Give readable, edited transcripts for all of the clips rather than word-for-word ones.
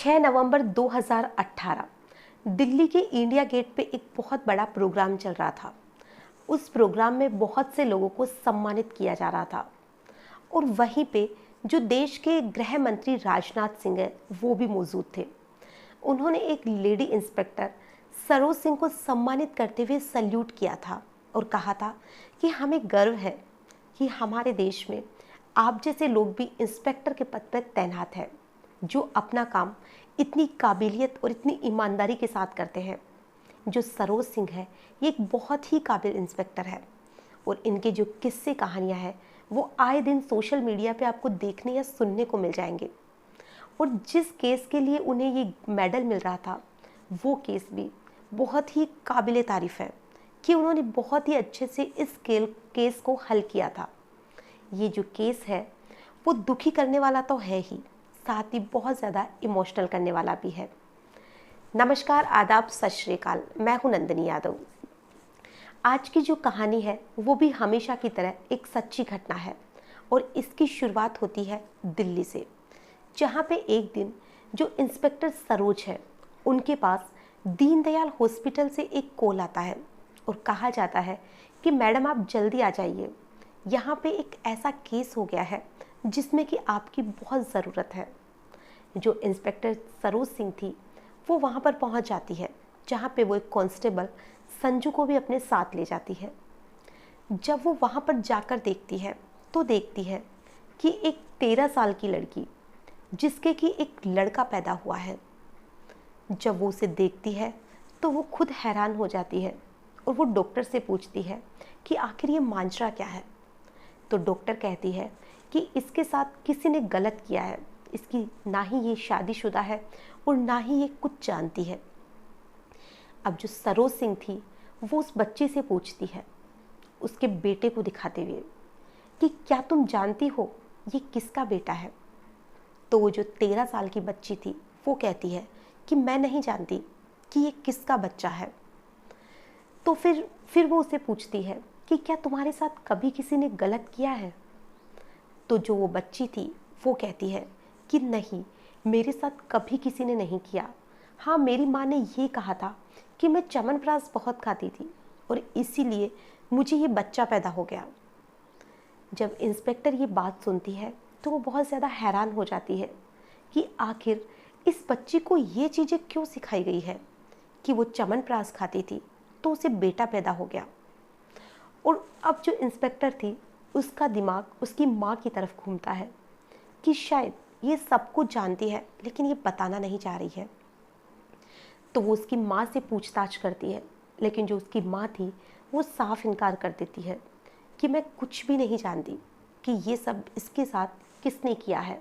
6 नवंबर 2018 दिल्ली के India gate पे एक बहुत बड़ा प्रोग्राम चल रहा था। उस प्रोग्राम में बहुत से लोगों को सम्मानित किया जा रहा था और वहीं पे जो देश के गृह मंत्री राजनाथ सिंह है वो भी मौजूद थे। उन्होंने एक लेडी इंस्पेक्टर सरोज सिंह को सम्मानित करते हुए सल्यूट किया था और कहा था कि हमें गर्व है कि हमारे देश में आप जैसे लोग भी इंस्पेक्टर के पद पर तैनात हैं, जो अपना काम इतनी काबिलियत और इतनी ईमानदारी के साथ करते हैं। जो सरोज सिंह है ये एक बहुत ही काबिल इंस्पेक्टर है और इनके जो किस्से कहानियां हैं वो आए दिन सोशल मीडिया पे आपको देखने या सुनने को मिल जाएंगे। और जिस केस के लिए उन्हें ये मेडल मिल रहा था वो केस भी बहुत ही काबिल तारीफ़ है कि उन्होंने बहुत ही अच्छे से इस केस को हल किया था। ये जो केस है वो दुखी करने वाला तो है ही, साथ ही बहुत ज़्यादा इमोशनल करने वाला भी है। नमस्कार, आदाब, सत श्री अकाल। मैं हूँ नंदिनी यादव। आज की जो कहानी है वो भी हमेशा की तरह एक सच्ची घटना है और इसकी शुरुआत होती है दिल्ली से, जहाँ पे एक दिन जो इंस्पेक्टर सरोज है उनके पास दीनदयाल हॉस्पिटल से एक कॉल आता है और कहा जाता है कि मैडम आप जल्दी आ जाइए, यहाँ पे एक ऐसा केस हो गया है जिसमें कि आपकी बहुत ज़रूरत है। जो इंस्पेक्टर सरोज सिंह थी वो वहाँ पर पहुँच जाती है, जहाँ पे वो एक कांस्टेबल संजू को भी अपने साथ ले जाती है। जब वो वहाँ पर जाकर देखती है तो देखती है कि एक 13 साल की लड़की जिसके कि एक लड़का पैदा हुआ है। जब वो उसे देखती है तो वो खुद हैरान हो जाती है और वो डॉक्टर से पूछती है कि आखिर ये मांजरा क्या है। तो डॉक्टर कहती है कि इसके साथ किसी ने गलत किया है, इसकी ना ही ये शादीशुदा है और ना ही ये कुछ जानती है। अब जो सरोज सिंह थी वो उस बच्ची से पूछती है, उसके बेटे को दिखाते हुए, कि क्या तुम जानती हो ये किसका बेटा है। तो वो जो 13 साल की बच्ची थी वो कहती है कि मैं नहीं जानती कि ये किसका बच्चा है। तो फिर वो उसे पूछती है कि क्या तुम्हारे साथ कभी किसी ने गलत किया है। तो जो वो बच्ची थी वो कहती है कि नहीं, मेरे साथ कभी किसी ने नहीं किया। हाँ, मेरी माँ ने ये कहा था कि मैं च्यवनप्राश बहुत खाती थी और इसीलिए मुझे ये बच्चा पैदा हो गया। जब इंस्पेक्टर ये बात सुनती है तो वो बहुत ज़्यादा हैरान हो जाती है कि आखिर इस बच्ची को ये चीज़ें क्यों सिखाई गई है कि वो च्यवनप्राश खाती थी तो उसे बेटा पैदा हो गया। और अब जो इंस्पेक्टर थी उसका दिमाग उसकी माँ की तरफ घूमता है कि शायद ये सब कुछ जानती है लेकिन ये बताना नहीं चाह रही है। तो वो उसकी माँ से पूछताछ करती है, लेकिन जो उसकी माँ थी वो साफ इनकार कर देती है कि मैं कुछ भी नहीं जानती कि ये सब इसके साथ किसने किया है।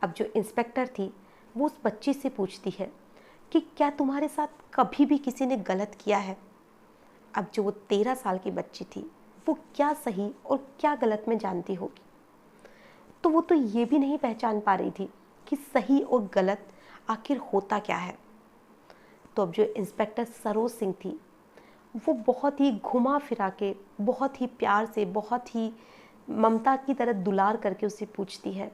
अब जो इंस्पेक्टर थी वो उस बच्ची से पूछती है कि क्या तुम्हारे साथ कभी भी किसी ने गलत किया है। अब जो वो 13 साल की बच्ची थी वो क्या सही और क्या गलत में जानती होगी। तो वो तो ये भी नहीं पहचान पा रही थी कि सही और गलत आखिर होता क्या है। तो अब जो इंस्पेक्टर सरोज सिंह थी वो बहुत ही घुमा फिरा के, बहुत ही प्यार से, बहुत ही ममता की तरह दुलार करके उससे पूछती है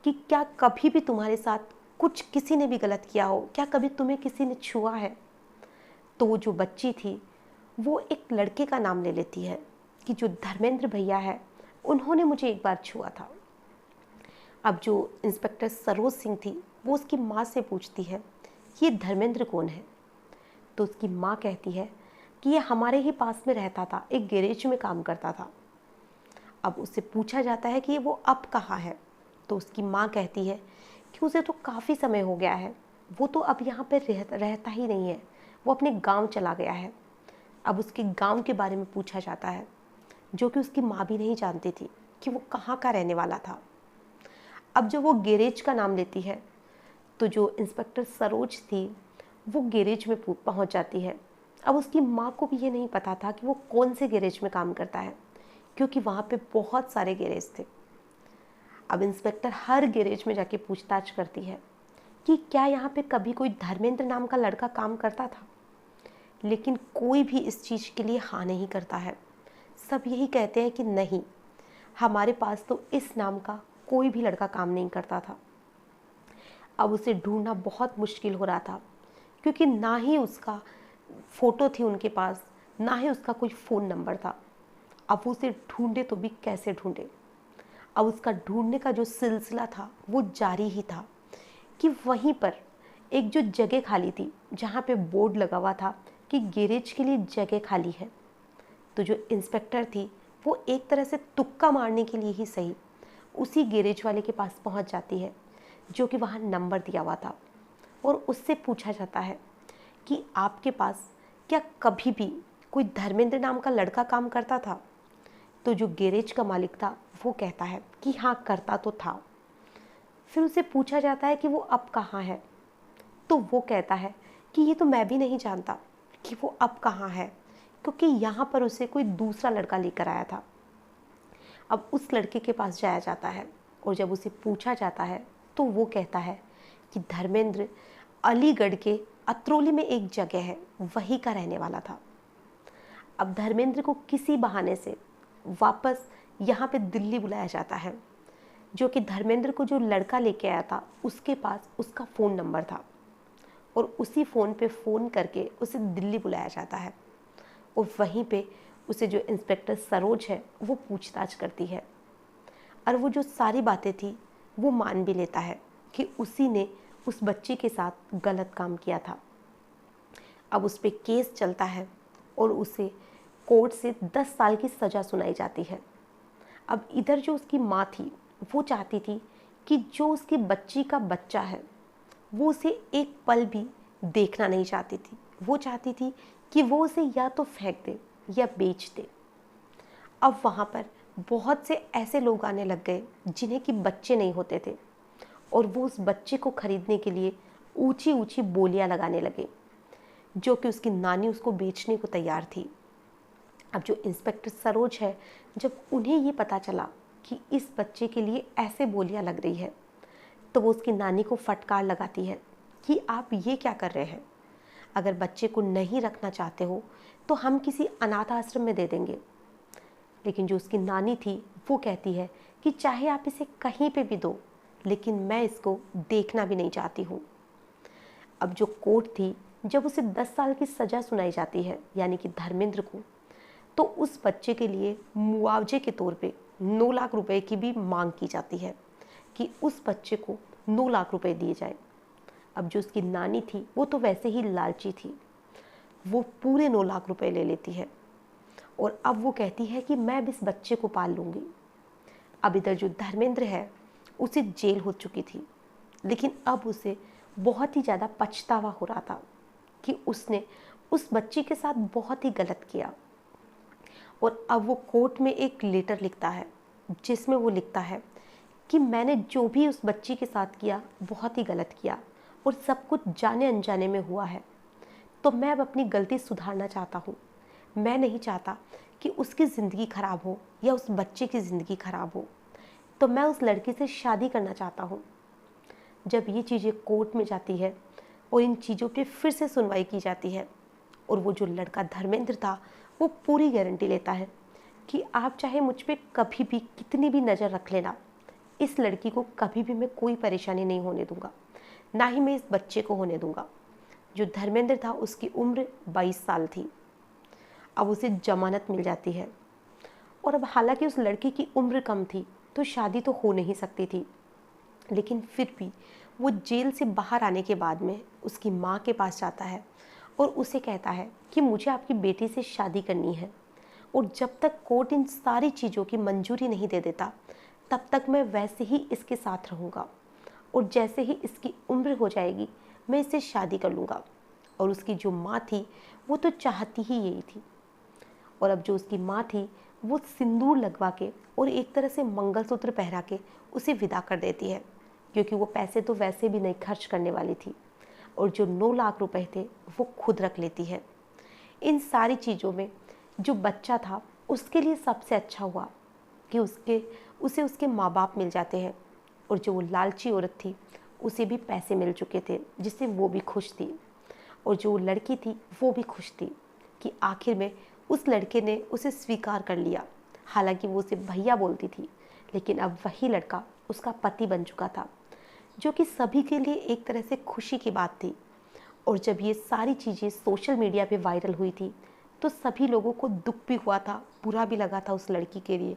कि क्या कभी भी तुम्हारे साथ कुछ किसी ने भी गलत किया हो, क्या कभी तुम्हें किसी ने छुआ है। तो वो जो बच्ची थी वो एक लड़के का नाम ले लेती है कि जो धर्मेंद्र भैया है उन्होंने मुझे एक बार छुआ था। अब जो इंस्पेक्टर सरोज सिंह थी वो उसकी माँ से पूछती है ये धर्मेंद्र कौन है। तो उसकी माँ कहती है कि ये हमारे ही पास में रहता था, एक गैरेज में काम करता था। अब उससे पूछा जाता है कि वो अब कहाँ है। तो उसकी माँ कहती है कि उसे तो काफ़ी समय हो गया है, वो तो अब यहाँ पर रहता ही नहीं है, वो अपने गांव चला गया है। अब उसके गांव के बारे में पूछा जाता है, जो कि उसकी माँ भी नहीं जानती थी कि वो कहाँ का रहने वाला था। अब जो वो गैरेज का नाम लेती है तो जो इंस्पेक्टर सरोज थी वो गैरेज में पहुंच जाती है। अब उसकी माँ को भी ये नहीं पता था कि वो कौन से गैरेज में काम करता है, क्योंकि वहाँ पे बहुत सारे गैरेज थे। अब इंस्पेक्टर हर गैरेज में जाके पूछताछ करती है कि क्या यहाँ पे कभी कोई धर्मेंद्र नाम का लड़का काम करता था, लेकिन कोई भी इस चीज़ के लिए हाँ नहीं करता है। सब यही कहते हैं कि नहीं, हमारे पास तो इस नाम का कोई भी लड़का काम नहीं करता था। अब उसे ढूंढना बहुत मुश्किल हो रहा था, क्योंकि ना ही उसका फ़ोटो थी उनके पास, ना ही उसका कोई फ़ोन नंबर था। अब वो उसे ढूंढे तो भी कैसे ढूंढे। अब उसका ढूंढने का जो सिलसिला था वो जारी ही था कि वहीं पर एक जो जगह खाली थी, जहाँ पे बोर्ड लगा हुआ था कि गैरेज के लिए जगह खाली है, तो जो इंस्पेक्टर थी वो एक तरह से तुक्का मारने के लिए ही सही उसी गैरेज वाले के पास पहुंच जाती है, जो कि वहाँ नंबर दिया हुआ था। और उससे पूछा जाता है कि आपके पास क्या कभी भी कोई धर्मेंद्र नाम का लड़का काम करता था। तो जो गैरेज का मालिक था वो कहता है कि हाँ, करता तो था। फिर उसे पूछा जाता है कि वो अब कहाँ है। तो वो कहता है कि ये तो मैं भी नहीं जानता कि वो अब कहाँ है, क्योंकि यहाँ पर उसे कोई दूसरा लड़का लेकर आया था। अब उस लड़के के पास जाया जाता है और जब उसे पूछा जाता है तो वो कहता है कि धर्मेंद्र अलीगढ़ के अतरौली में एक जगह है, वहीं का रहने वाला था। अब धर्मेंद्र को किसी बहाने से वापस यहाँ पे दिल्ली बुलाया जाता है, जो कि धर्मेंद्र को जो लड़का लेके आया था उसके पास उसका फ़ोन नंबर था, और उसी फ़ोन पे फ़ोन करके उसे दिल्ली बुलाया जाता है। और वहीं पे उसे जो इंस्पेक्टर सरोज है वो पूछताछ करती है, और वो जो सारी बातें थी वो मान भी लेता है कि उसी ने उस बच्ची के साथ गलत काम किया था। अब उस पर केस चलता है और उसे कोर्ट से 10 साल की सज़ा सुनाई जाती है। अब इधर जो उसकी माँ थी वो चाहती थी कि जो उसकी बच्ची का बच्चा है वो उसे एक पल भी देखना नहीं चाहती थी। वो चाहती थी कि वो उसे या तो फेंक दे या बेच दे। अब वहाँ पर बहुत से ऐसे लोग आने लग गए जिन्हें कि बच्चे नहीं होते थे, और वो उस बच्चे को खरीदने के लिए ऊंची ऊंची बोलियां लगाने लगे, जो कि उसकी नानी उसको बेचने को तैयार थी। अब जो इंस्पेक्टर सरोज है, जब उन्हें ये पता चला कि इस बच्चे के लिए ऐसे बोलियां लग रही है, तो वो उसकी नानी को फटकार लगाती है कि आप ये क्या कर रहे हैं, अगर बच्चे को नहीं रखना चाहते हो तो हम किसी अनाथ आश्रम में दे देंगे। लेकिन जो उसकी नानी थी वो कहती है कि चाहे आप इसे कहीं पे भी दो, लेकिन मैं इसको देखना भी नहीं चाहती हूँ। अब जो कोर्ट थी, जब उसे 10 साल की सज़ा सुनाई जाती है, यानी कि धर्मेंद्र को, तो उस बच्चे के लिए मुआवजे के तौर पे 9 लाख रुपए की भी मांग की जाती है कि उस बच्चे को 9 लाख रुपए दिए जाए। अब जो उसकी नानी थी वो तो वैसे ही लालची थी, वो पूरे 9 लाख रुपए ले लेती है, और अब वो कहती है कि मैं अब इस बच्चे को पाल लूँगी। अब इधर जो धर्मेंद्र है उसे जेल हो चुकी थी, लेकिन अब उसे बहुत ही ज़्यादा पछतावा हो रहा था कि उसने उस बच्ची के साथ बहुत ही गलत किया। और अब वो कोर्ट में एक लेटर लिखता है, जिसमें वो लिखता है कि मैंने जो भी उस बच्ची के साथ किया बहुत ही गलत किया, और सब कुछ जाने अनजाने में हुआ है। तो मैं अब अपनी गलती सुधारना चाहता हूँ। मैं नहीं चाहता कि उसकी ज़िंदगी ख़राब हो या उस बच्चे की ज़िंदगी ख़राब हो, तो मैं उस लड़की से शादी करना चाहता हूँ। जब ये चीज़ें कोर्ट में जाती है और इन चीज़ों पे फिर से सुनवाई की जाती है, और वो जो लड़का धर्मेंद्र था वो पूरी गारंटी लेता है कि आप चाहे मुझ पे कभी भी कितनी भी नज़र रख लेना, इस लड़की को कभी भी मैं कोई परेशानी नहीं होने दूंगा, ना ही मैं इस बच्चे को होने दूंगा। जो धर्मेंद्र था उसकी उम्र 22 साल थी। अब उसे जमानत मिल जाती है, और अब हालांकि उस लड़की की उम्र कम थी तो शादी तो हो नहीं सकती थी, लेकिन फिर भी वो जेल से बाहर आने के बाद में उसकी माँ के पास जाता है और उसे कहता है कि मुझे आपकी बेटी से शादी करनी है, और जब तक कोर्ट इन सारी चीज़ों की मंजूरी नहीं दे देता तब तक मैं वैसे ही इसके साथ रहूँगा, और जैसे ही इसकी उम्र हो जाएगी मैं इससे शादी कर लूँगा। और उसकी जो माँ थी वो तो चाहती ही यही थी। और अब जो उसकी माँ थी वो सिंदूर लगवा के और एक तरह से मंगलसूत्र पहरा के उसे विदा कर देती है, क्योंकि वो पैसे तो वैसे भी नहीं खर्च करने वाली थी, और जो 9 लाख रुपए थे वो खुद रख लेती है। इन सारी चीज़ों में जो बच्चा था उसके लिए सबसे अच्छा हुआ कि उसे उसके माँ बाप मिल जाते हैं, और जो वो लालची औरत थी उसे भी पैसे मिल चुके थे, जिससे वो भी खुश थी, और जो लड़की थी वो भी खुश थी कि आखिर में उस लड़के ने उसे स्वीकार कर लिया। हालांकि वो उसे भैया बोलती थी, लेकिन अब वही लड़का उसका पति बन चुका था, जो कि सभी के लिए एक तरह से खुशी की बात थी। और जब ये सारी चीज़ें सोशल मीडिया पे वायरल हुई थी तो सभी लोगों को दुख भी हुआ था, बुरा भी लगा था उस लड़की के लिए।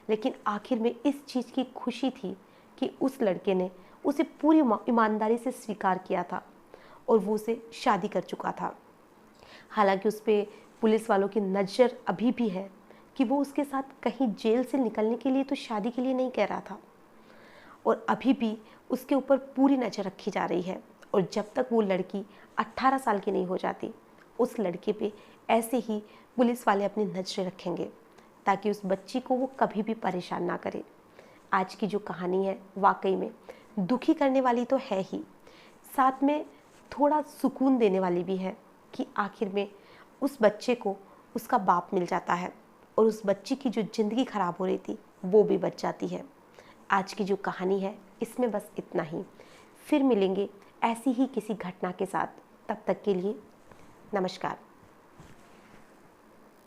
लेकिन आखिर में इस चीज़ की खुशी थी कि उस लड़के ने उसे पूरी ईमानदारी से स्वीकार किया था और वो उसे शादी कर चुका था। हालांकि उस पर पुलिस वालों की नज़र अभी भी है कि वो उसके साथ कहीं जेल से निकलने के लिए तो शादी के लिए नहीं कह रहा था, और अभी भी उसके ऊपर पूरी नज़र रखी जा रही है। और जब तक वो लड़की 18 साल की नहीं हो जाती, उस लड़के पे ऐसे ही पुलिस वाले अपनी नज़रें रखेंगे ताकि उस बच्ची को वो कभी भी परेशान ना करे। आज की जो कहानी है वाकई में दुखी करने वाली तो है ही, साथ में थोड़ा सुकून देने वाली भी है कि आखिर में उस बच्चे को उसका बाप मिल जाता है और उस बच्ची की जो ज़िंदगी ख़राब हो रही थी वो भी बच जाती है। आज की जो कहानी है इसमें बस इतना ही। फिर मिलेंगे ऐसी ही किसी घटना के साथ। तब तक के लिए नमस्कार।